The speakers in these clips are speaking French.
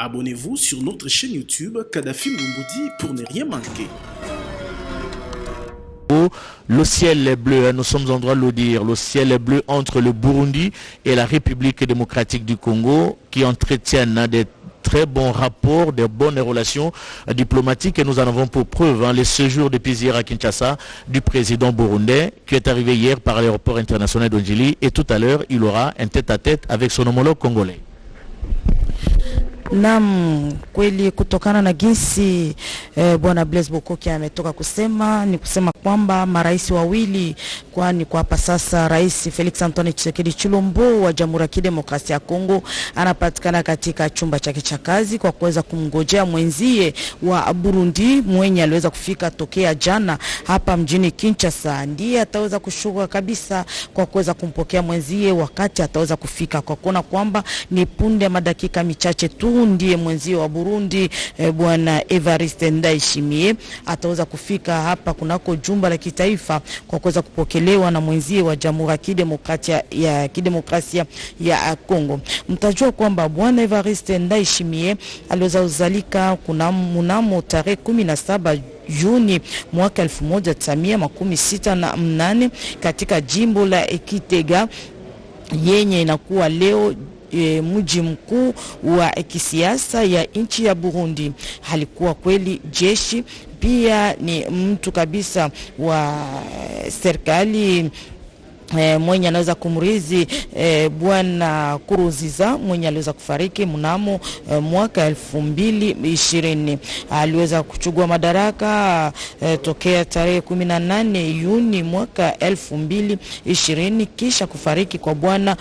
Abonnez-vous sur notre chaîne YouTube Kadhafi Moumoudi pour ne rien manquer. Le ciel est bleu, nous sommes en droit de le dire, le ciel est bleu entre le Burundi et la République démocratique du Congo qui entretiennent des très bons rapports, des bonnes relations diplomatiques et nous en avons pour preuve les séjours depuis hier à Kinshasa du président burundais qui est arrivé hier par l'aéroport international d'Ondjili et tout à l'heure il aura un tête-à-tête avec son homologue congolais. Naam, kweli kutokana na jinsi bwana Blaise Bokokia ametoka kusema ni kusema kwamba marais wawili, kwani kwa hapa sasa Rais Felix Antoine Tshisekedi Tshilombo wa Jamhuri ya Kidemokrasia ya Kongo anapatikana katika chumba chake cha kazi kwa kuweza kumngojea mwenzie wa Burundi mwenye aliweza kufika tokea jana hapa mjini Kinshasa. Ndiye ataweza kushuka kabisa kwa kuweza kumpokea mwenzie wakati ataweza kufika, kwa kuona kwamba ni punde madakika michache tu ndiye mwenzie wa Burundi bwana Evariste Ndayishimiye ataweza kufika hapa kunako jumba la kitaifa kwa kuweza kupokelewa na mwenzie wa Jamhuri ya Kidemokrasia ya Kongo. Mtajua kwamba bwana Evariste Ndayishimiye aliweza kuzalika mnamo tarehe 17 Juni mwaka 1968 katika jimbo la Kitega yenye inakuwa leo mji mkuu wa kisiasa ya nchi ya Burundi. Halikuwa kweli jeshi, pia ni mtu kabisa wa serikali mwenye anaweza kumrizi bwana Kuruziza mwenye aliweza kufariki mnamo mwaka 2020. Aliweza kuchukua madaraka tokea tarehe 18 Juni mwaka 2020 kisha kufariki kwa bwana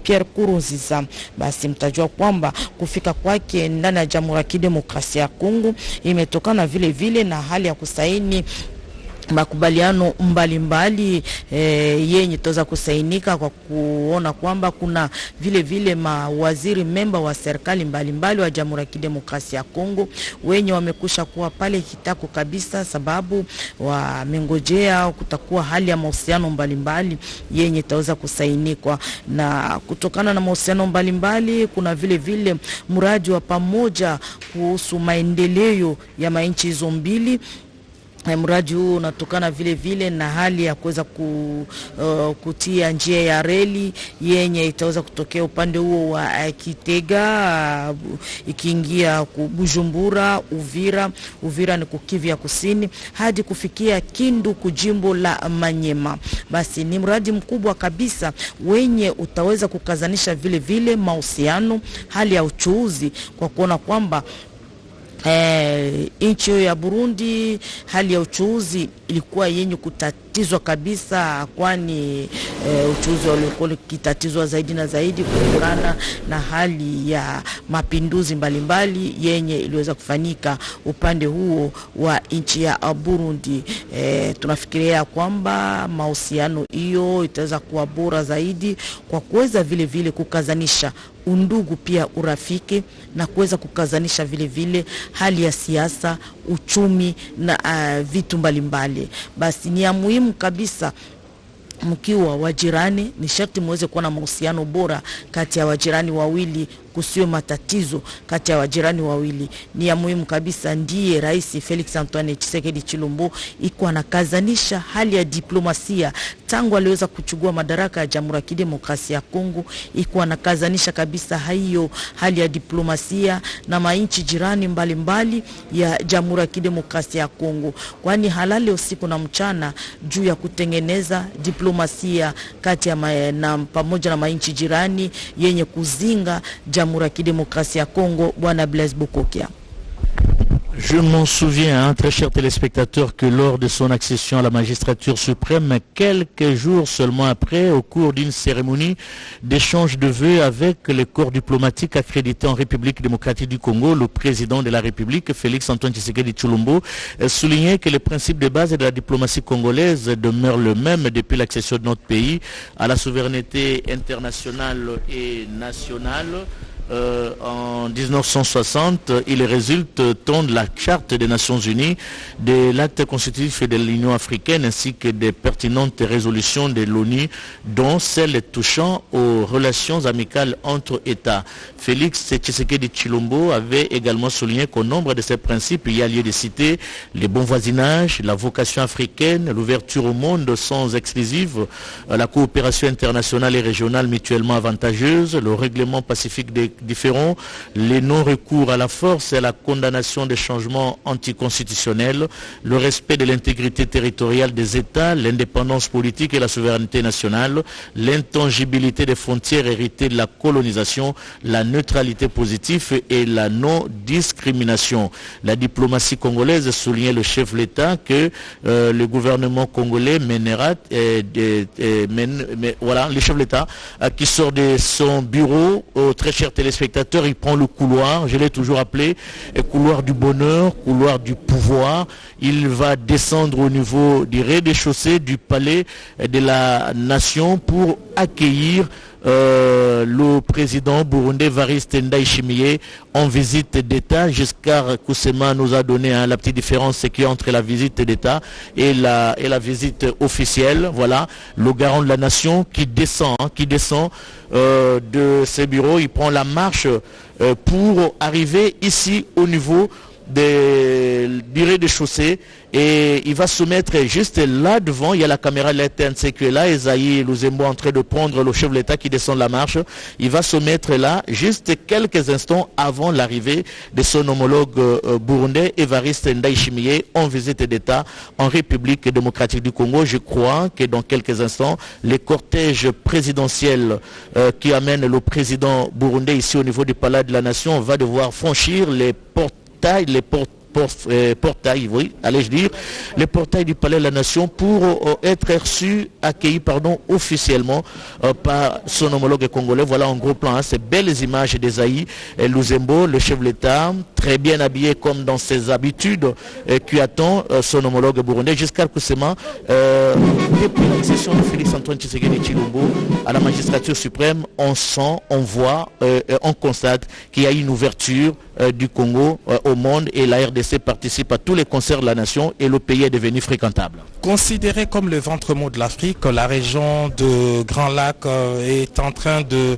Pierre Kuruziza. Basi mtajua kwamba kufika kwake ndani ya Jamhuri ya Kidemokrasia ya Kongo imetokana vile vile na hali ya kusaini makubaliano mbalimbali yenye toza kusainika kwa kuona kwamba kuna vile vile mawaziri memba wa serikali mbalimbali wa Jamhuri ya Kidemokrasia ya Kongo wenye wamekusha kuwa pale kitako kabisa, sababu wamengojea kutakuwa hali ya mahusiano mbalimbali yenye taweza kusainikwa. Na kutokana na mahusiano mbalimbali kuna vile vile mradi wa pamoja kuhusu maendeleo ya manchi hizo mbili. Mradi huu unatokana vile vile na hali ya kuweza kutia njia ya reli yenye itaweza kutokea upande huo wa Kitega ikiingia Bujumbura, Uvira ni Kivu ya Kusini hadi kufikia Kindu kujimbo la Manyema. Basi ni mradi mkubwa kabisa wenye utaweza kukazanisha vile vile mahusiano, hali ya uchuuzi, kwa kuona kwamba nchi ya Burundi hali ya uchuuzi ilikuwa yenye kutatizwa kabisa, kwani uchuuzi ulikuwa kitatizwa zaidi na zaidi kutokana na hali ya mapinduzi mbalimbali yenye iliweza kufanyika upande huo wa nchi ya Burundi. Tunafikiria kwamba mahusiano hiyo itaweza kuwa bora zaidi kwa kuweza vile vile kukazanisha undugu pia urafiki na kuweza kukazanisha vile vile hali ya siasa, uchumi na vitu mbalimbali. Basi ni ya muhimu kabisa mkiwa wajirani ni sharti muweze kuwa na mahusiano bora kati ya wajirani wawili, kusiwe matatizo kati ya wajirani wawili. Ni ya muhimu kabisa. Ndiye Rais Felix Antoine Tshisekedi Tshilombo iko anakazanisha hali ya diplomasia tangu aliweza kuchukua madaraka ya Jamhuri ya Kidemokrasia ya Kongo. Iko anakazanisha kabisa hiyo hali ya diplomasia na mainchi jirani mbalimbali ya Jamhuri ya Kidemokrasia ya Kongo, kwani halali usiku na mchana juu ya kutengeneza diplomasia kati ya pamoja na mainchi jirani yenye kuzinga Jamhuri ya Kidemokrasia ya Kongo. Bwana Blaise Bokokia. Je m'en souviens, très chers téléspectateurs, que lors de son accession à la magistrature suprême, quelques jours seulement après, au cours d'une cérémonie d'échange de vœux avec les corps diplomatiques accrédités en République démocratique du Congo, le président de la République, Félix Antoine Tshisekedi Tshilombo, soulignait que les principes de base de la diplomatie congolaise demeurent le même depuis l'accession de notre pays à la souveraineté internationale et nationale. En 1960, il résulte tant de la Charte des Nations Unies, de l'acte constitutif de l'Union africaine ainsi que des pertinentes résolutions de l'ONU, dont celle touchant aux relations amicales entre États. Félix Tshisekedi Tshilombo avait également souligné qu'au nombre de ces principes, il y a lieu de citer les bons voisinages, la vocation africaine, l'ouverture au monde sans exclusive, la coopération internationale et régionale mutuellement avantageuse, le règlement pacifique des différents, les non-recours à la force et la condamnation des changements anticonstitutionnels, le respect de l'intégrité territoriale des États, l'indépendance politique et la souveraineté nationale, l'intangibilité des frontières héritées de la colonisation, la neutralité positive et la non-discrimination. La diplomatie congolaise soulignait le chef de l'État que le gouvernement congolais mènera, voilà, le chef de l'État qui sort de son bureau, très cher téléspectateurs, il prend le couloir, je l'ai toujours appelé, couloir du bonheur, couloir du pouvoir. Il va descendre au niveau du rez-de-chaussée du palais de la nation pour accueillir le président burundais Evariste Ndayishimiye en visite d'État. Giscard Koussema nous a donné la petite différence qu'il y a entre la visite d'État et la visite officielle. Voilà, le garant de la nation qui descend de ses bureaux, il prend la marche pour arriver ici au niveau du rez-de-chaussée et il va se mettre juste là devant. Il y a la caméra de l'ETNC qui est là, Esaïe Luzembo en train de prendre le chef de l'État qui descend la marche. Il va se mettre là juste quelques instants avant l'arrivée de son homologue burundais Evariste Ndayishimiye en visite d'État en République démocratique du Congo. Je crois que dans quelques instants, le cortège présidentiel qui amène le président burundais ici au niveau du palais de la nation va devoir franchir les portails du palais de la nation pour être reçu, accueilli officiellement par son homologue congolais. Voilà en gros plan, ces belles images d'Esaïe Luzembo, le chef de l'État, très bien habillé comme dans ses habitudes, qui attend son homologue burundais. Giscard Koussema, depuis la session de Félix-Antoine Tshisekedi Tshilombo à la magistrature suprême, on sent, on voit, on constate qu'il y a une ouverture du Congo au monde et la RDC participe à tous les concerts de la nation et le pays est devenu fréquentable. Considéré comme le ventre mou de l'Afrique, la région de Grand Lac est en train de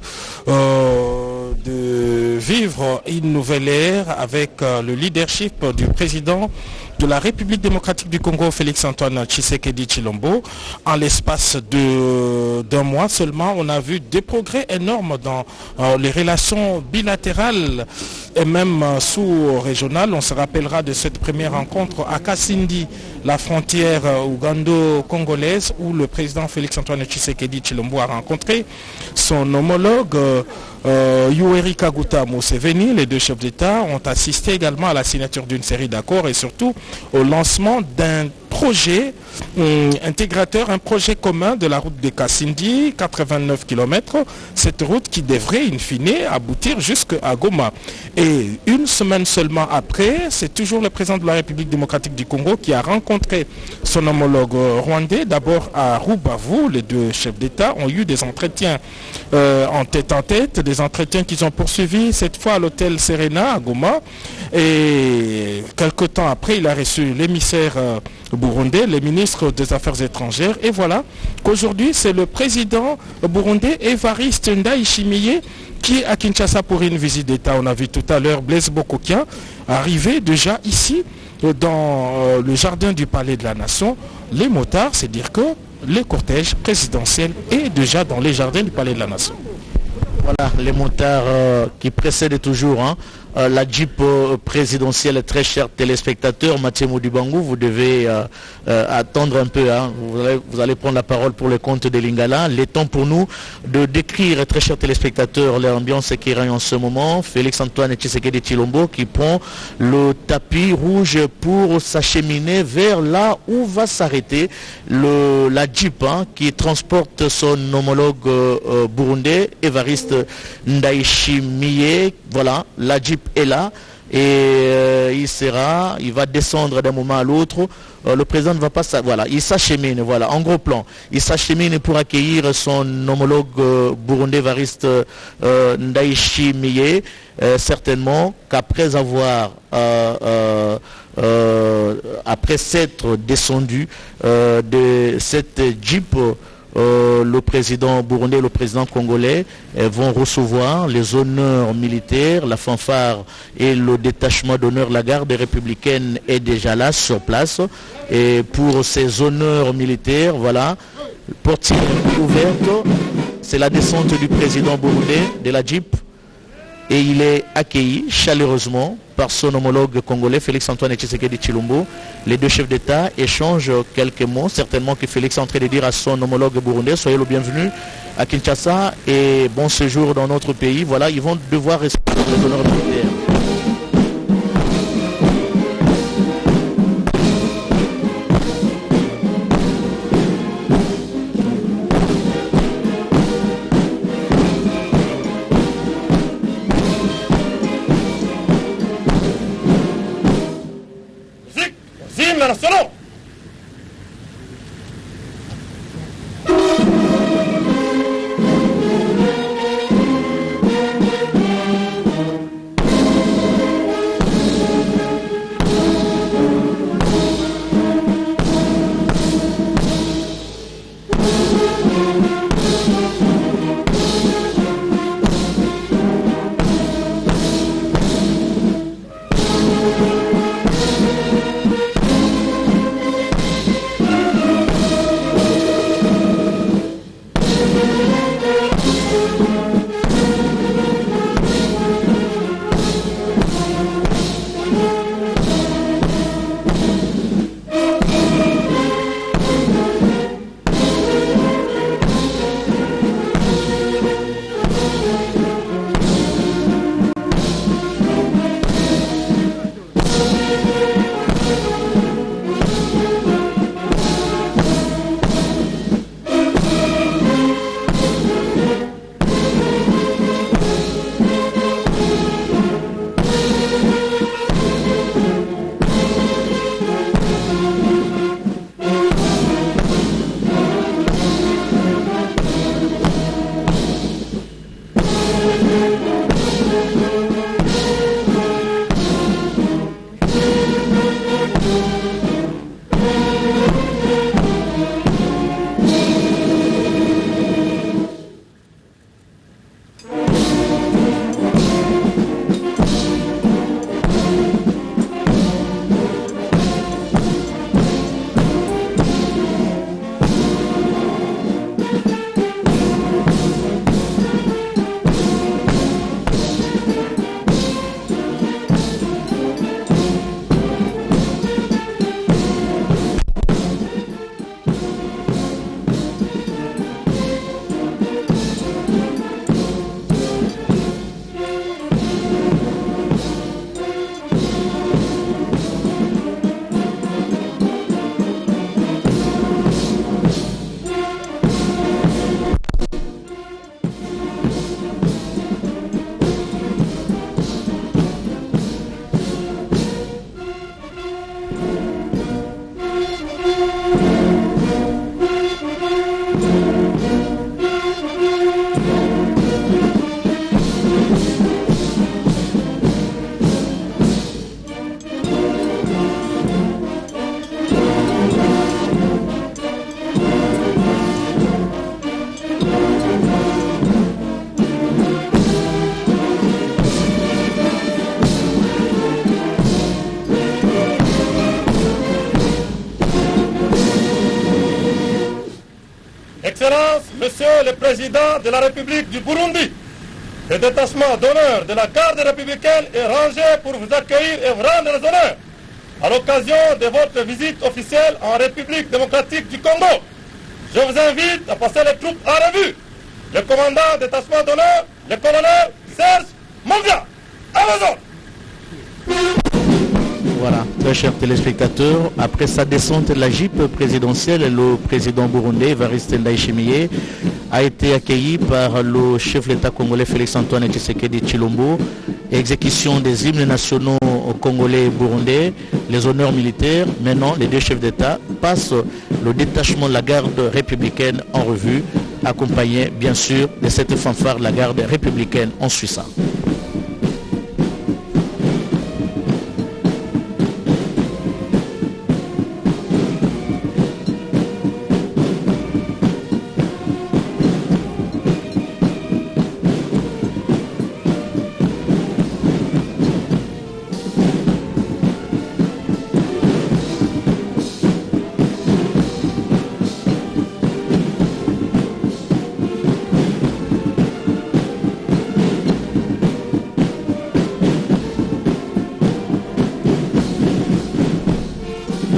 vivre une nouvelle ère avec le leadership du président de la République démocratique du Congo, Félix-Antoine Tshisekedi Tshilombo. En l'espace d'un mois seulement, on a vu des progrès énormes dans les relations bilatérales et même sous-régionales. On se rappellera de cette première rencontre à Kasindi, la frontière ougando-congolaise, où le président Félix-Antoine Tshisekedi Tshilombo a rencontré son homologue Yoweri Kaguta Museveni. Les deux chefs d'État ont assisté également à la signature d'une série d'accords et surtout au lancement d'un projet intégrateur, un projet commun de la route de Kasindi, 89 km, cette route qui devrait in fine aboutir jusqu'à Goma. Et une semaine seulement après, c'est toujours le président de la République démocratique du Congo qui a rencontré son homologue rwandais, d'abord à Rubavu. Les deux chefs d'État ont eu des entretiens en tête, des entretiens qu'ils ont poursuivis cette fois à l'hôtel Serena à Goma. Et quelque temps après, il a reçu l'émissaire burundais, le ministre des Affaires étrangères. Et voilà qu'aujourd'hui, c'est le président burundais Evariste Ndayishimiye qui est à Kinshasa pour une visite d'État. On a vu tout à l'heure Blaise Bokokia arriver déjà ici dans le jardin du Palais de la Nation. Les motards, c'est dire que le cortège présidentiel est déjà dans les jardins du Palais de la Nation. Voilà, les motards qui précèdent toujours la Jeep présidentielle. Très chers téléspectateurs, Mathieu Moudibangou, vous devez attendre un peu. Vous allez prendre la parole pour le compte de Lingala. Il est temps pour nous de décrire, très chers téléspectateurs, l'ambiance qui règne en ce moment. Félix-Antoine Tshisekedi Tshilombo qui prend le tapis rouge pour s'acheminer vers là où va s'arrêter la Jeep qui transporte son homologue burundais, Evariste Ndayishimiye. Voilà, la Jeep est là. et il va descendre d'un moment à l'autre. Le président ne va pas il s'achemine, en gros plan. Il s'achemine pour accueillir son homologue burundais Evariste Ndayishimiye, certainement qu'après après s'être descendu de cette Jeep, le président burundais et le président congolais vont recevoir les honneurs militaires, la fanfare et le détachement d'honneur, la garde républicaine est déjà là sur place. Et pour ces honneurs militaires, portière ouverte, c'est la descente du président burundais de la Jeep et il est accueilli chaleureusement par son homologue congolais Félix-Antoine Tshisekedi Tshilombo. Les deux chefs d'État échangent quelques mots, certainement que Félix est en train de dire à son homologue burundais: soyez le bienvenu à Kinshasa et bon séjour dans notre pays. Ils vont devoir respecter les honneurs militaires. nacional. Excellence, Monsieur le Président de la République du Burundi, le détachement d'honneur de la garde républicaine est rangé pour vous accueillir et vous rendre les honneurs à l'occasion de votre visite officielle en République démocratique du Congo. Je vous invite à passer les troupes en revue. Le commandant du détachement d'honneur, le colonel Serge Mondia. À vos ordres. Voilà, très chers téléspectateurs, après sa descente de la Jeep présidentielle, le président burundais Evariste Ndayishimiye a été accueilli par le chef de l'État congolais Félix-Antoine Tshisekedi Tshilombo exécution des hymnes nationaux congolais et burundais, les honneurs militaires. Maintenant, les deux chefs d'État passent le détachement de la garde républicaine en revue, accompagné bien sûr de cette fanfare de la garde républicaine en Suisse.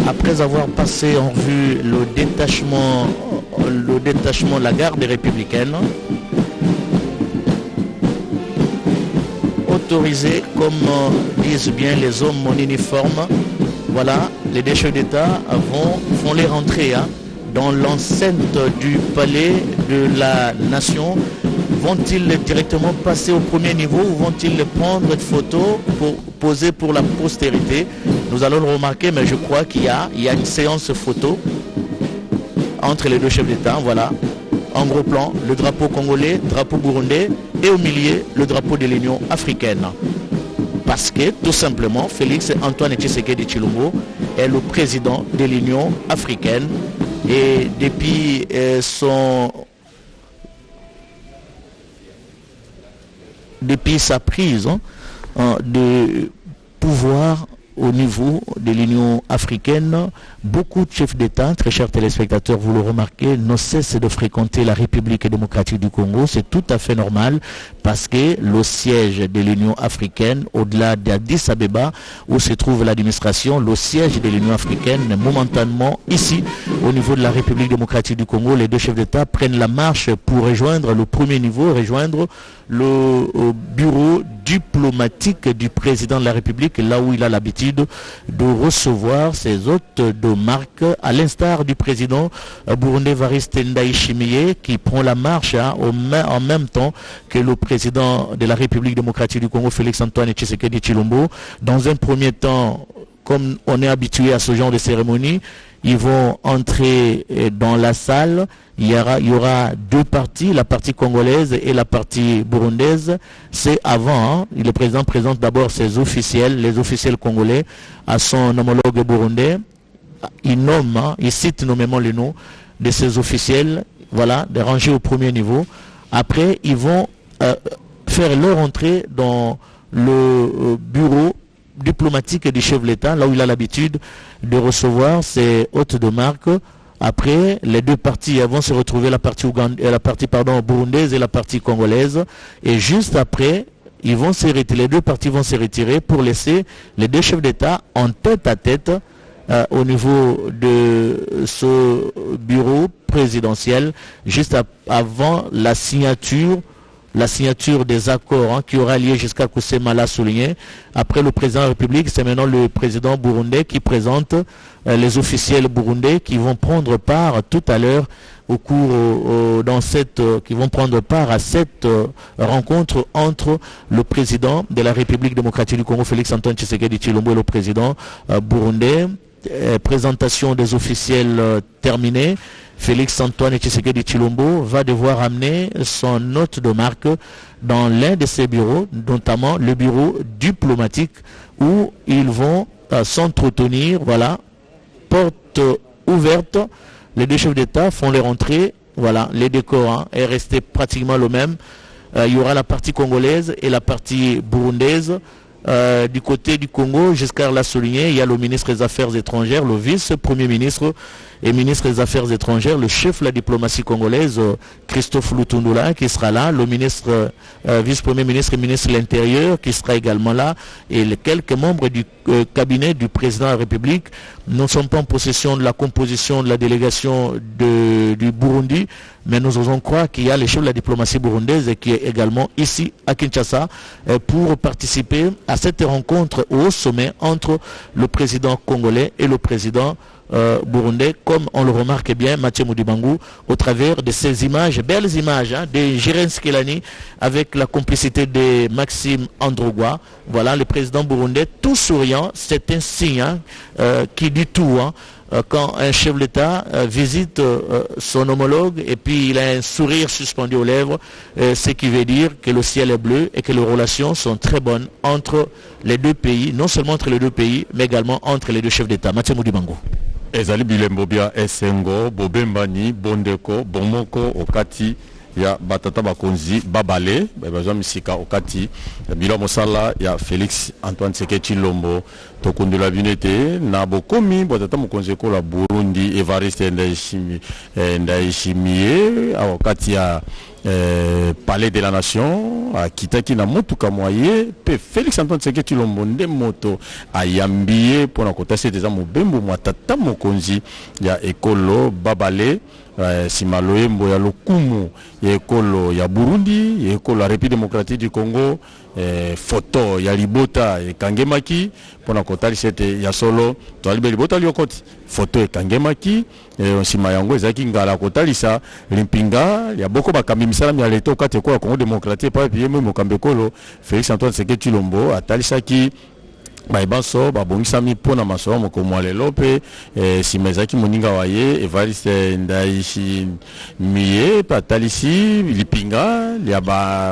Après avoir passé en revue le détachement de la garde républicaine, autorisé comme disent bien les hommes en uniforme, voilà, les deux chefs d'État font les rentrées dans l'enceinte du palais de la nation. Vont-ils directement passer au premier niveau ou vont-ils prendre une photo pour poser pour la postérité? Nous allons le remarquer, mais je crois qu'il y a une séance photo entre les deux chefs d'État. Voilà, en gros plan, le drapeau congolais, drapeau burundais et au milieu, le drapeau de l'Union africaine. Parce que, tout simplement, Félix Antoine Tshisekedi Tshilombo est le président de l'Union africaine. Et depuis sa prise de pouvoir au niveau de l'Union africaine, beaucoup de chefs d'État, très chers téléspectateurs, vous le remarquez, ne cessent de fréquenter la République démocratique du Congo. C'est tout à fait normal parce que le siège de l'Union africaine, au-delà d'Addis Abeba, où se trouve l'administration, le siège de l'Union africaine est momentanément ici, au niveau de la République démocratique du Congo. Les deux chefs d'État prennent la marche pour rejoindre le premier niveau, rejoindre le bureau diplomatique du président de la République, là où il a l'habitude de recevoir ses hôtes de marque, à l'instar du président burundais Evariste Ndayishimiye, qui prend la marche en même temps que le président de la République démocratique du Congo, Félix Antoine Tshisekedi Tshilombo. Dans un premier temps, comme on est habitué à ce genre de cérémonie, ils vont entrer dans la salle. Il y aura deux parties, la partie congolaise et la partie burundaise. C'est avant, le président présente d'abord ses officiels, les officiels congolais, à son homologue burundais. Il cite nommément les noms de ces officiels, voilà, de ranger au premier niveau. Après, ils vont faire leur entrée dans le bureau diplomatique du chef de l'État, là où il a l'habitude de recevoir ses hôtes de marque. Après, les deux parties vont se retrouver, la partie burundaise et la partie congolaise. Et juste après, les deux parties vont se retirer pour laisser les deux chefs d'État en tête à tête au niveau de ce bureau présidentiel, juste avant la signature des accords qui aura lieu jusqu'à Kusema l'a souligné. Après le président de la République, c'est maintenant le président burundais qui présente les officiels burundais qui vont prendre part tout à l'heure qui vont prendre part à cette rencontre entre le président de la République démocratique du Congo, Félix Antoine Tshisekedi Tshilombo, et le président burundais. Présentation des officiels terminée. Félix Antoine Tshisekedi Tshilombo va devoir amener son note de marque dans l'un de ses bureaux, notamment le bureau diplomatique, où ils vont s'entretenir, voilà, porte ouverte. Les deux chefs d'État font les rentrées, voilà, les décors est resté pratiquement le même. Il y aura la partie congolaise et la partie burundaise. Du côté du Congo, Giscard l'a souligné, il y a le ministre des Affaires étrangères, le vice-premier ministre et ministre des Affaires étrangères, le chef de la diplomatie congolaise, Christophe Lutundula, qui sera là, le ministre, vice-premier ministre et ministre de l'Intérieur, qui sera également là, et quelques membres du cabinet du président de la République. Nous ne sommes pas en possession de la composition de la délégation du Burundi, mais nous osons croire qu'il y a les chefs de la diplomatie burundaise qui est également ici à Kinshasa pour participer à cette rencontre au sommet entre le président congolais et le président burundais, comme on le remarque bien, Mathieu Modibangu, au travers de ces images, belles images, de Jérens Kelani, avec la complicité de Maxime Androgwa. Voilà, le président burundais, tout souriant, c'est un signe qui dit tout. Quand un chef d'État visite son homologue et puis il a un sourire suspendu aux lèvres, ce qui veut dire que le ciel est bleu et que les relations sont très bonnes entre les deux pays, non seulement entre les deux pays, mais également entre les deux chefs d'État. Mathieu Modibango. Ezali bilembo bia esengo bobembani bondeko bomoko okati ya batata bakonzi babale bazwa misika okati bilo mosala ya Félix Antoine Tshisekedi Tshilombo tokundula binete na bokomi batata mokonzi ko la Burundi Evariste Ndayishimiye okati ya Palais de la Nation akitaki na mutuka moye pe Félix Antoine Tshisekedi Tshilombo nde moto ayambiye pona kotase teza mobembo mwatata mokonzi ya ekolo babale simaloyembo ya lokumu ya ekolo ya Burundi ya ekolo ya République démocratique du Congo photo ya libota ekangemaki pona kotalisa ete ya solo toalibe libota liokoti photo ekangemaki nsima yango ezaki ngala kotalisa limpinga ya boko bakambi misala ya leta okati ekola Congo démocratique pa piye mokambi ekolo Félix Antoine Tshisekedi Tshilombo atalisaki baibanso babongisami pona masomo mokomo lelo pe simezaki moninga waye Evariste Ndayishimiye patalisi lipinga ya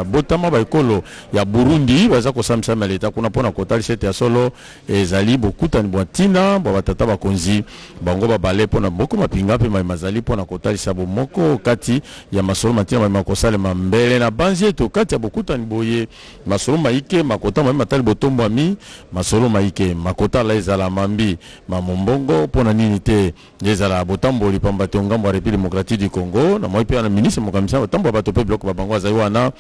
botama baikolo ya Burundi baza kosamisa leta kuna pona kotalisa ete ya solo ezali bokutani bwatina batata bakonzi bango babale pona boko mapinga pe mazali pona kotalisa bomoko kati ya masolo matina makosale mambele na banzi to kati ya bokutani boye masolo maike makota matali botombo ami masolo maike makota la ezala mambi mamombongo pona nini te ezala botamboli pambate ngambo ya République démocratique du Congo na moi pe na ministre mokamisa botambo bato pe bloc babango azali wana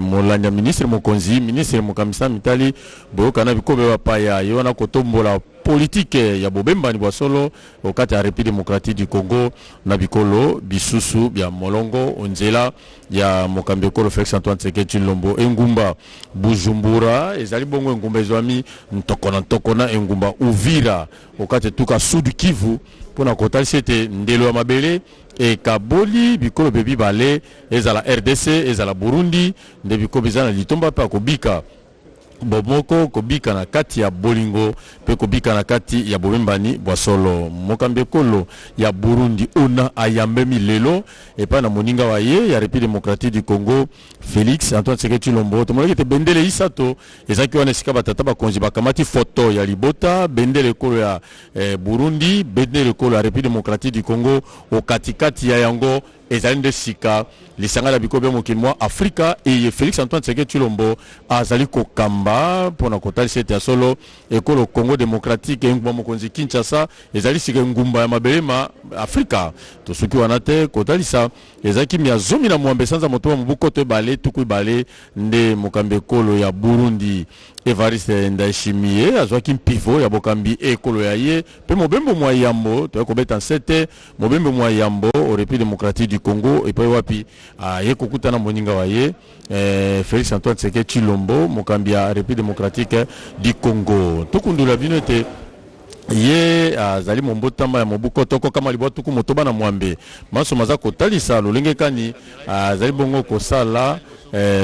molanya ministre mokonzi ministre mokamisa mitali boyoka na bikobe bapaya yona kotombola politique ya bobembani bwa solo okati ya République démocratique du Congo na bikolo bisusu bya molongo onzela ya mokambi ekolo Félix Antoine Tshisekedi Tshilombo engumba Bujumbura ezali bongo engumba ezwami ntokona engumba Uvira okati tuka Sud Kivu pona kotalisa ete ndelo ya mabele ekaboli bikolo bebi bale ezala RDC ezala Burundi nde bikolo bizana litomba pa kobika bomoko kobika na kati ya bolingo pe kobika na kati ya bobembani bwa solo mokambi ekolo ya Burundi ona ayambemi lelo epa na moninga waye ya République démocratique du Congo Félix Antoine Tshisekedi Tshilombo tomonaki te bendele isato ezaki wana esika batata bakonzi bakamati foto ya libota bendele ekolo ya Burundi bendele ekolo ya République démocratique du Congo okatikati ya yango ezali nde sika lisanga la bikobe mokili mwa Afrika eye Félix Antoine Tshisekedi Tshilombo azali kokamba pona kotalisa ete ya solo ekolo Congo démocratique engumba mokonzi Kinshasa ezali sika ngumba ya mabelema Afrika tosuki wana te kotalisa ezaki mia zomi na mwambe sanza moto mobuko to bale tuku bale nde mokambi ekolo ya Burundi Evariste Ndayishimiye azwaki mpivo ya bokambi ekolo ya ye pe mobembo mwa yambo to ekobeta nsete mobembo mwa yambo au République démocratique du Congo epa wapi ye kokutana moninga wa ye Félix Antoine Tshisekedi Tshilombo mokambi ya République démocratique du Congo tokundula bino te ye azali mombotama ya mobuko toko kama libwa tuku motoba na mwambe maso maza kotalisa lolenge kani azali bongo kosala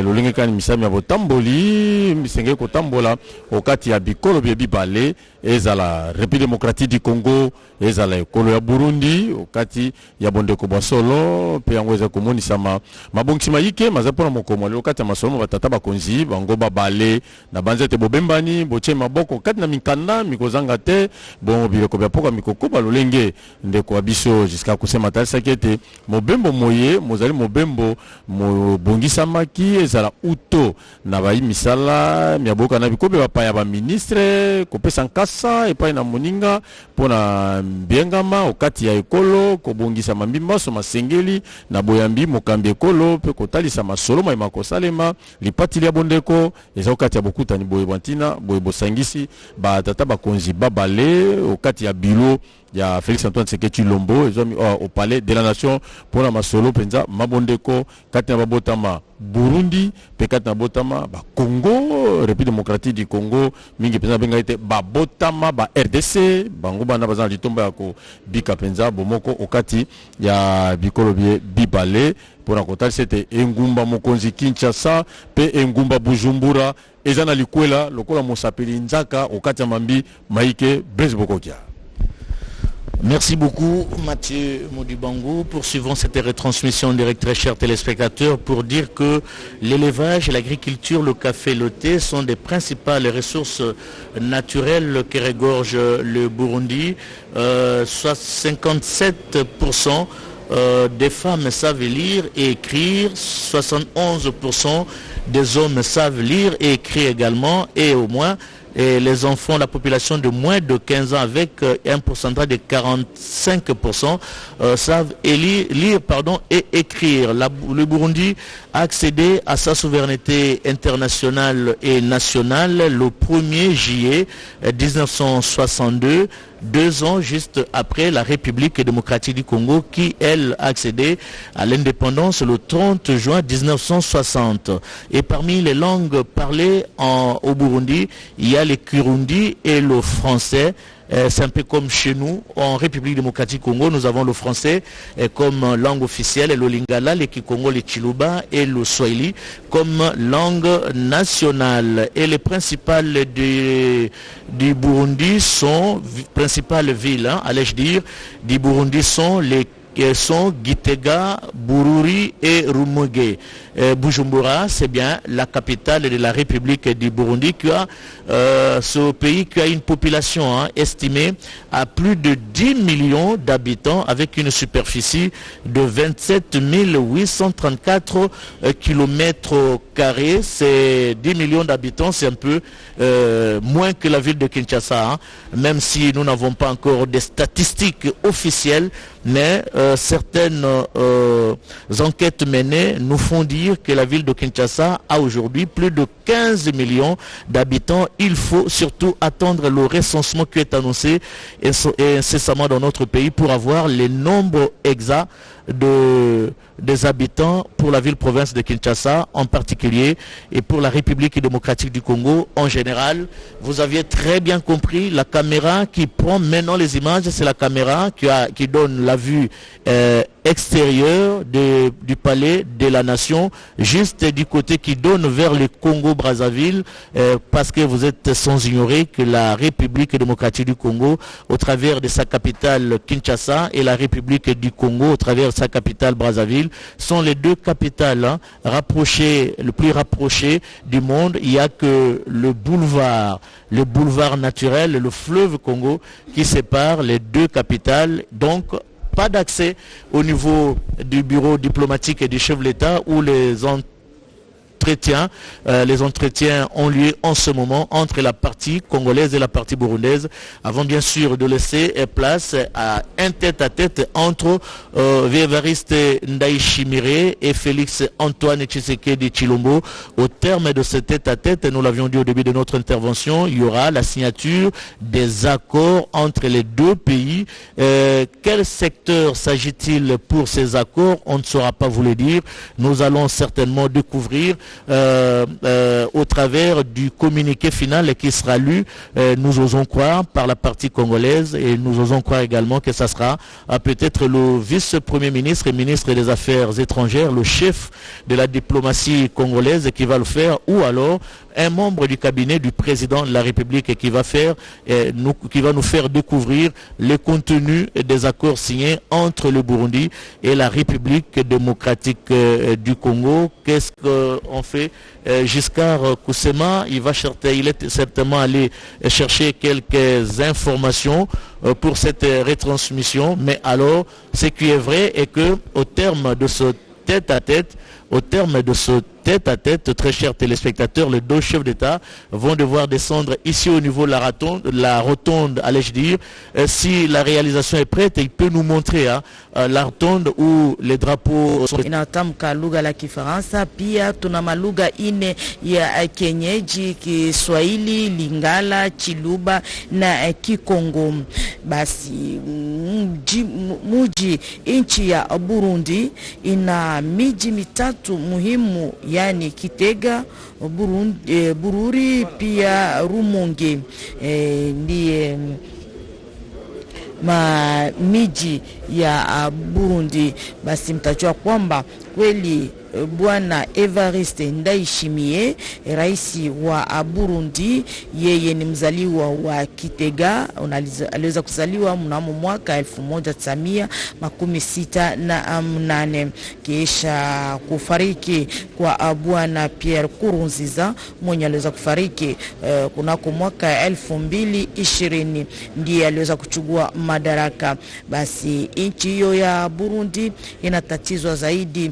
lolenge kani misami ya botamboli misenge kotambola okati ya bikolo bie bibale ezala République démocratique du Congo ezala ekolo ya Burundi okati ya bondeko bwa solo pe yango eza komonisama mabongisi mayike maza pona mokomo le okati ya masolo batata bakonzi bango babale na banzete bobembani boche maboko kati na mikanda mikozanga te bon biloko bya poka mikoko balolenge ndeko abiso jusqu'à kusema talisa kete mobembo moye mozali mobembo mobongisa maki ezala uto na bayi misala miaboka na bikobe bapaya ba ministre kopesa nkasa epai na moninga pona biengama okati ya ekolo kobongisa mambimba so masengeli na boyambi mokambi ekolo pe kotalisa masolo mai makosalema lipatili ya bondeko eza okati ya bokutani boye bantina boye bosangisi ba tata bakonzi babale okati ya bilo il y a Félix Antoine Tshisekedi Tshilombo au palais de la nation pour la masolo penza mabondeko katina babotama Burundi pe katina botama ba Congo République démocratique du Congo mingi penza benga ite babotama ba RDC bango bana bazana litomba yako bika penza bomoko okati ya bikolo bibale pour la kotali c'était engumba mokonzi Kinshasa pe engumba Bujumbura ezana likwela lokola mosapeli nzaka okati ya mambi maike Besbokokia. Merci beaucoup Mathieu Modibango. Poursuivons cette retransmission en direct, très chers téléspectateurs, pour dire que l'élevage, l'agriculture, le café, le thé sont des principales ressources naturelles que regorge le Burundi. Soit 57% des femmes savent lire et écrire, 71% des hommes savent lire et écrire également, et au moins les enfants, la population de moins de 15 ans avec un pourcentage de 45% savent lire et écrire. Le Burundi a accédé à sa souveraineté internationale et nationale le 1er juillet 1962, 2 ans juste après la République démocratique du Congo qui, elle, a accédé à l'indépendance le 30 juin 1960. Et parmi les langues parlées au Burundi, il y a le Kirundi et le français. C'est un peu comme chez nous, en République démocratique du Congo, nous avons le français comme langue officielle, le lingala, le kikongo, le chiluba et le swahili comme langue nationale. Et les principales du Burundi sont, principales villes, allais-je dire, du Burundi sont Gitega, Bururi et Rumonge. Bujumbura, c'est bien la capitale de la République du Burundi qui a ce pays qui a une population estimée à plus de 10 millions d'habitants avec une superficie de 27 834 km². C'est 10 millions d'habitants, c'est un peu moins que la ville de Kinshasa, même si nous n'avons pas encore des statistiques officielles, mais certaines enquêtes menées nous font dire que la ville de Kinshasa a aujourd'hui plus de 15 millions d'habitants. Il faut surtout attendre le recensement qui est annoncé incessamment dans notre pays pour avoir les nombres exacts des habitants pour la ville-province de Kinshasa en particulier et pour la République démocratique du Congo en général. Vous aviez très bien compris, la caméra qui prend maintenant les images, c'est la caméra qui donne la vue extérieure du palais de la nation, juste du côté qui donne vers le Congo-Brazzaville, parce que vous êtes sans ignorer que la République démocratique du Congo, au travers de sa capitale Kinshasa, et la République du Congo, au travers de sa capitale Brazzaville, sont les deux capitales le plus rapprochées du monde. Il n'y a que le boulevard naturel, le fleuve Congo, qui sépare les deux capitales. Donc, pas d'accès au niveau du bureau diplomatique et du chef de l'État où les entretiens ont lieu en ce moment entre la partie congolaise et la partie burundaise, avant bien sûr de laisser place à un tête-à-tête entre Évariste Ndayishimiye et Félix Antoine Tshisekedi Tshilombo. Au terme de ce tête-à-tête, nous l'avions dit au début de notre intervention, il y aura la signature des accords entre les deux pays. Quel secteur s'agit-il pour ces accords? On ne saura pas vous le dire. Nous allons certainement découvrir au travers du communiqué final qui sera lu, nous osons croire, par la partie congolaise, et nous osons croire également que ça sera peut-être le vice-premier ministre et ministre des Affaires étrangères, le chef de la diplomatie congolaise qui va le faire, ou alors un membre du cabinet du président de la République qui va nous faire découvrir le contenu des accords signés entre le Burundi et la République démocratique du Congo. Qu'est-ce qu'on fait? Giscard Koussema, il est certainement allé chercher quelques informations pour cette retransmission, mais alors ce qui est vrai est que au terme de ce tête-à-tête, au terme de ce tête à tête. Très chers téléspectateurs, les deux chefs d'État vont devoir descendre ici au niveau de la rotonde, allais-je dire. Si la réalisation est prête, il peut nous montrer la rotonde où les drapeaux sont... Inatamka lugha la Kifaransa, pia tuna malugha ine ya kienyeji, Kiswahili, Lingala, Chiluba na Kikongo. Basi muji nchi ya Burundi ina miji mitatu muhimu, yani Kitega, Bururi pia Rumonge. Ndiye miji ya Burundi. Basi mtajua kwamba kweli Bwana Evariste Ndayishimiye, rais wa Burundi, yeye ni mzaliwa wa Kitega. Aliweza kuzaliwa mnamo mwaka 1968 kisha kufariki kwa Bwana Pierre Nkurunziza mwenye aliweza kufariki kunako mwaka 2020, ndiye aliweza kuchukua madaraka. Basi nchi hiyo ya Burundi inatatizwa zaidi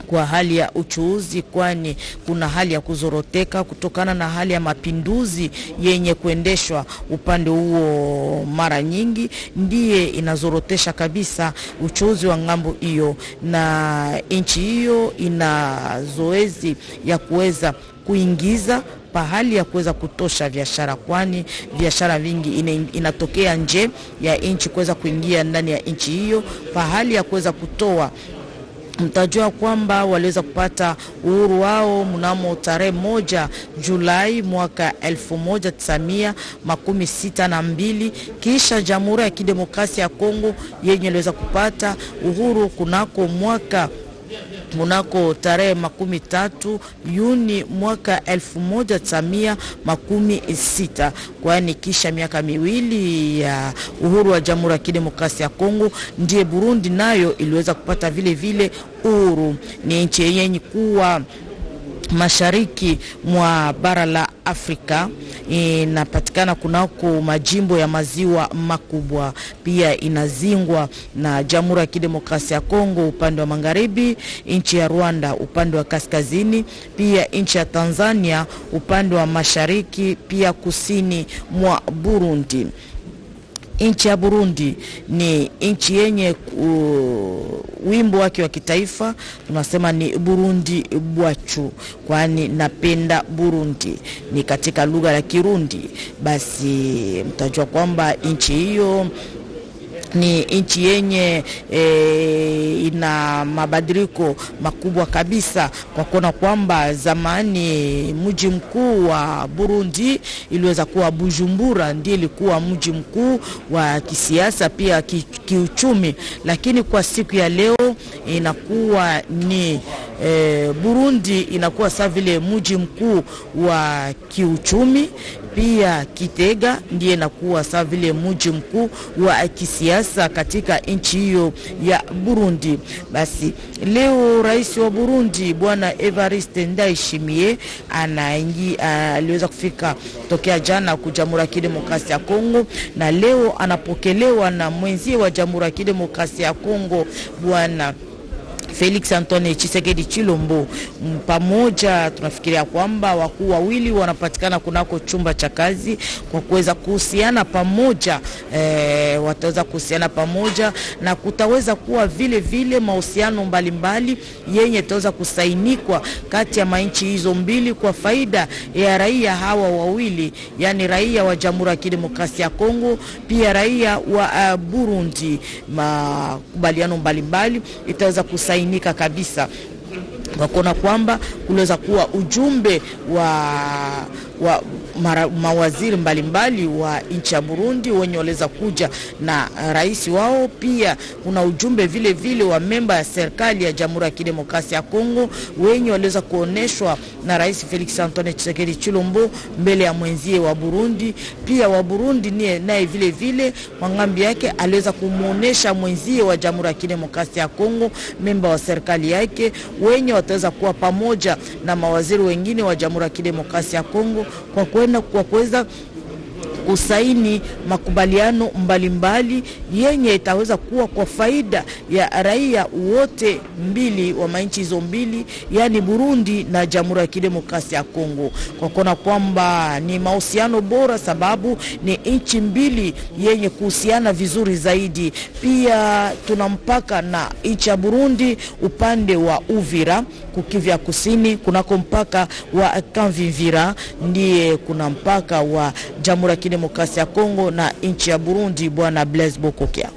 kwa hali ya uchuuzi, kwani kuna hali ya kuzoroteka kutokana na hali ya mapinduzi yenye kuendeshwa upande huo. Mara nyingi ndiye inazorotesha kabisa uchuuzi wa ngambo hiyo, na nchi hiyo ina zoezi ya kuweza kuingiza pahali ya kuweza kutosha biashara, kwani biashara vingi inatokea nje ya nchi kuweza kuingia ndani ya nchi hiyo, pahali ya kuweza kutoa. Mtajua kwamba waliweza kupata uhuru wao mnamo tarehe 1 Julai mwaka 1962, kisha Jamhuri ya Kidemokrasia ya Kongo yenye iliweza kupata uhuru kunako tarehe 13 Juni mwaka 1960, kwani kisha miaka miwili ya uhuru wa Jamhuri ya Kidemokrasia ya Kongo ndiye Burundi nayo iliweza kupata vile vile uhuru. Ni nchi yenye kuwa mashariki mwa bara la Afrika, inapatikana kunako majimbo ya maziwa makubwa. Pia inazingwa na Jamhuri ya Kidemokrasia ya Kongo upande wa magharibi, nchi ya Rwanda upande wa kaskazini, pia nchi ya Tanzania upande wa mashariki, pia kusini mwa Burundi. Nchi ya Burundi ni nchi yenye wimbo wake wa kitaifa tunasema ni Burundi bwachu, kwani napenda Burundi, ni katika lugha ya Kirundi. Basi mtajua kwamba nchi hiyo ni nchi yenye ina mabadiliko makubwa kabisa, kwa kuona kwamba zamani mji mkuu wa Burundi iliweza kuwa Bujumbura, ndiye ilikuwa mji mkuu wa kisiasa pia kiuchumi, lakini kwa siku ya leo inakuwa ni Burundi inakuwa sawa vile mji mkuu wa kiuchumi, pia Kitega ndiye inakuwa sawa vile mji mkuu wa kisiasa katika nchi hiyo ya Burundi. Basi leo rais wa Burundi Bwana Evariste Ndayishimiye aliweza kufika tokea jana ku Jamhuri ya Kidemokrasia ya Kongo, na leo anapokelewa na mwenzie wa Jamhuri ya Kidemokrasia ya Kongo Bwana Felix Antoine Tshisekedi Chilombo. Pamoja tunafikiria kwamba wakuu wawili wanapatikana kunako chumba cha kazi kwa kuweza kuhusiana pamoja, wataweza kuhusiana pamoja na kutaweza kuwa vile vile mahusiano mbalimbali yenye taweza kusainikwa kati ya manchi hizo mbili kwa faida ya raia hawa wawili, yani raia wa Jamhuri ya Kidemokrasia ya Kongo pia raia wa Burundi. Makubaliano mbalimbali itaweza kusainika kabisa kwa kuona kwamba kuweza kuwa ujumbe wa mawaziri mbalimbali wa nchi ya Burundi wenye waliweza kuja na rais wao. Pia kuna ujumbe vile vile wa memba ya serikali ya Jamhuri ya Kidemokrasia ya Kongo wenye waliweza kuoneshwa na Rais Felix Antoine Tshisekedi Chilombo mbele ya mwenzie wa Burundi. Pia wa Burundi naye vile vile kwa ngambi yake aliweza kumuonesha mwenzie wa Jamhuri ya Kidemokrasia ya Kongo memba wa serikali yake wenye wataweza kuwa pamoja na mawaziri wengine wa Jamhuri ya Kidemokrasia ya Kongo kwa kuweza kusaini makubaliano mbalimbali yenye itaweza kuwa kwa faida ya raia wote mbili wa manchi hizo mbili, yani Burundi na Jamhuri ya Kidemokrasia ya Kongo, kwa kuona kwamba ni mahusiano bora, sababu ni nchi mbili yenye kuhusiana vizuri zaidi. Pia tuna mpaka na nchi ya Burundi upande wa Uvira kukivya kusini, kunako mpaka wa Kanvivira, ndiye kuna mpaka wa Jamhuri ya Kidemokrasia ya Kongo na nchi ya Burundi. Bwana Blaise Bokokia.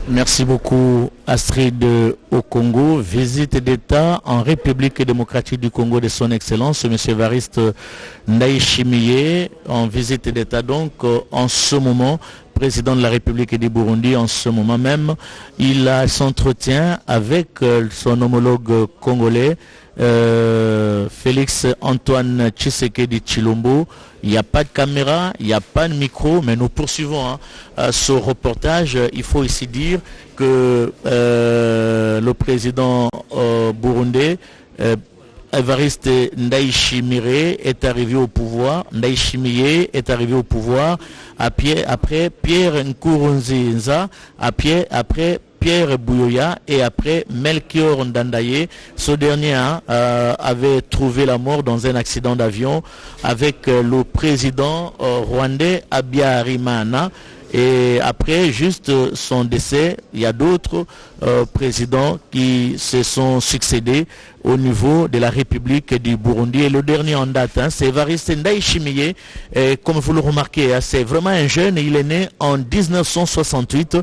Merci beaucoup Astrid au Congo. Visite d'État en République démocratique du Congo de son Excellence, M. Evariste Ndayishimiye, en visite d'État donc en ce moment, président de la République du Burundi en ce moment même. Il s'entretient avec son homologue congolais, Félix Antoine Tshisekedi Tshilombo. Il n'y a pas de caméra, il n'y a pas de micro, mais nous poursuivons ce reportage. Il faut ici dire que le président burundais, Evariste Ndayishimiye, est arrivé au pouvoir. Ndayishimiye est arrivé au pouvoir après Pierre Nkurunziza, après Pierre Buyoya et après Melchior Ndandaye. Ce dernier avait trouvé la mort dans un accident d'avion avec le président rwandais Habyarimana. Et après juste son décès, il y a d'autres présidents qui se sont succédés au niveau de la République du Burundi. Et le dernier en date, c'est Evariste Ndayishimiye. Comme vous le remarquez, c'est vraiment un jeune. Il est né en 1968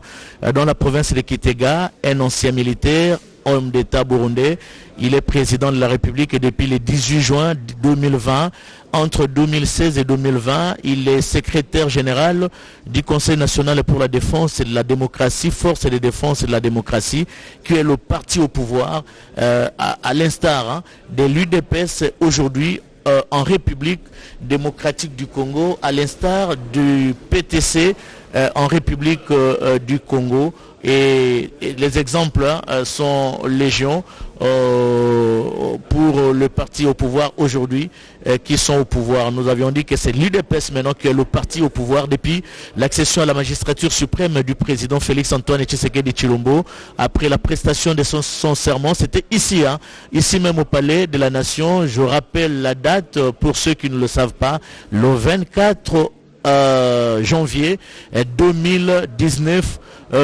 dans la province de Kitega, un ancien militaire, homme d'État burundais. Il est président de la République depuis le 18 juin 2020. Entre 2016 et 2020, il est secrétaire général du Conseil national pour la défense et de la démocratie, Force de défense et de la démocratie, qui est le parti au pouvoir, à l'instar de l'UDPS aujourd'hui en République démocratique du Congo, à l'instar du PTC en République du Congo. Et les exemples sont légion pour le parti au pouvoir aujourd'hui qui sont au pouvoir. Nous avions dit que c'est l'UDPS maintenant qui est le parti au pouvoir depuis l'accession à la magistrature suprême du président Félix Antoine Tshisekedi Tshilombo. Après la prestation de son serment, c'était ici, ici même au Palais de la Nation. Je rappelle la date pour ceux qui ne le savent pas, le 24 janvier 2019,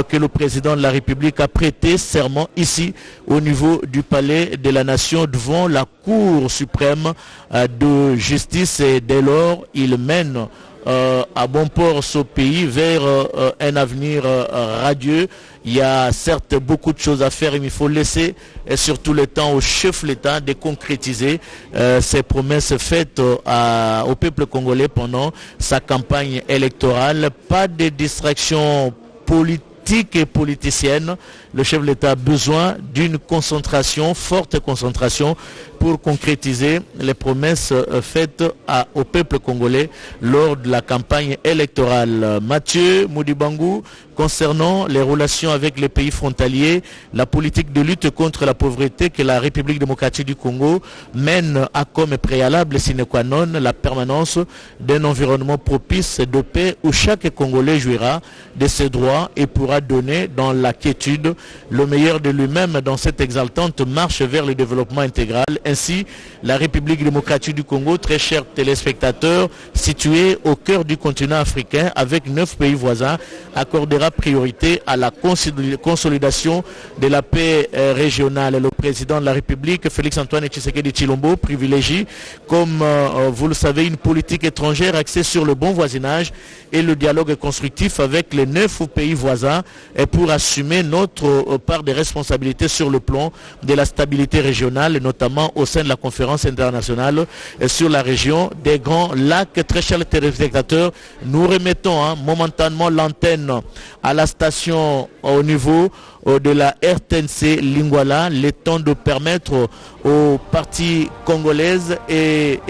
que le président de la République a prêté serment ici au niveau du Palais de la Nation devant la Cour suprême de justice, et dès lors il mène à bon port ce pays vers un avenir radieux. Il y a certes beaucoup de choses à faire, mais il faut laisser surtout le temps au chef de l'État de concrétiser ces promesses faites au peuple congolais pendant sa campagne électorale. Pas de distraction politique et politicienne. Le chef de l'État a besoin d'une concentration, forte concentration, pour concrétiser les promesses faites au peuple congolais lors de la campagne électorale. Mathieu Moudibangou, concernant les relations avec les pays frontaliers, la politique de lutte contre la pauvreté que la République démocratique du Congo mène a comme préalable sine qua non la permanence d'un environnement propice de paix où chaque Congolais jouira de ses droits et pourra donner dans la quiétude le meilleur de lui-même dans cette exaltante marche vers le développement intégral. Ainsi, la République démocratique du Congo, très chers téléspectateurs, située au cœur du continent africain avec 9 pays voisins, accordera priorité à la consolidation de la paix régionale. Le président de la République, Félix Antoine Tshisekedi Tshilombo, privilégie, comme vous le savez, une politique étrangère axée sur le bon voisinage et le dialogue constructif avec les 9 pays voisins et pour assumer notre part des responsabilités sur le plan de la stabilité régionale, notamment au sein de la conférence internationale sur la région des Grands Lacs. Très chers téléspectateurs, nous remettons momentanément l'antenne à la station au niveau de la RTNC Lingwala, le temps de permettre aux parties congolaises et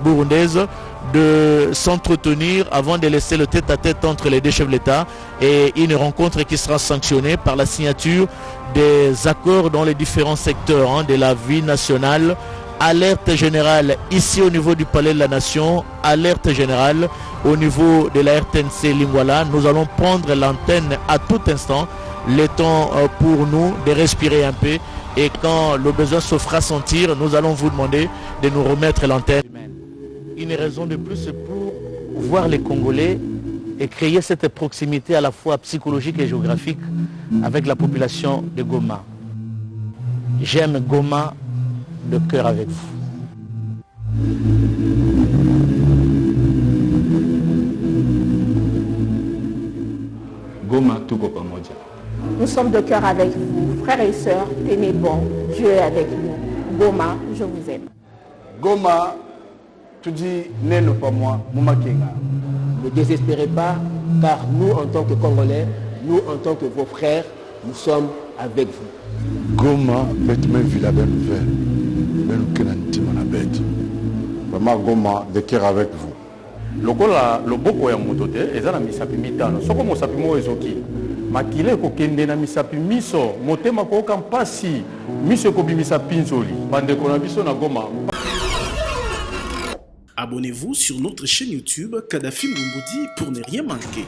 burundaises de s'entretenir avant de laisser le tête-à-tête entre les deux chefs de l'État, et une rencontre qui sera sanctionnée par la signature des accords dans les différents secteurs de la vie nationale. Alerte générale ici au niveau du Palais de la Nation, alerte générale au niveau de la RTNC Lingwala. Nous allons prendre l'antenne à tout instant, le temps pour nous de respirer un peu. Et quand le besoin se fera sentir, nous allons vous demander de nous remettre l'antenne. Une raison de plus pour voir les Congolais et créer cette proximité à la fois psychologique et géographique avec la population de Goma. J'aime Goma de cœur avec vous. Goma tuko pamoja. Nous sommes de cœur avec vous, frères et sœurs, tenez bon, Dieu est avec nous. Goma, je vous aime. Goma, tu dis n'aime pas moi, Mouma Kenga. Ne désespérez pas, car nous, en tant que Congolais, nous, en tant que vos frères, nous sommes avec vous. Goma, bête même villa ben nouvelle. Ben kenanti mon bête. Vraiment Goma, de cœur avec vous. Lokola loboko ya motote ezana misapi mitano. Soko mosapi mo ezoki. Makile ko kende na misapi miso, motema ko kampasi, miso ko bimisa pinzoli. Bande ko na biso na Goma. Abonnez-vous sur notre chaîne YouTube Kadhafi Moumoudi pour ne rien manquer.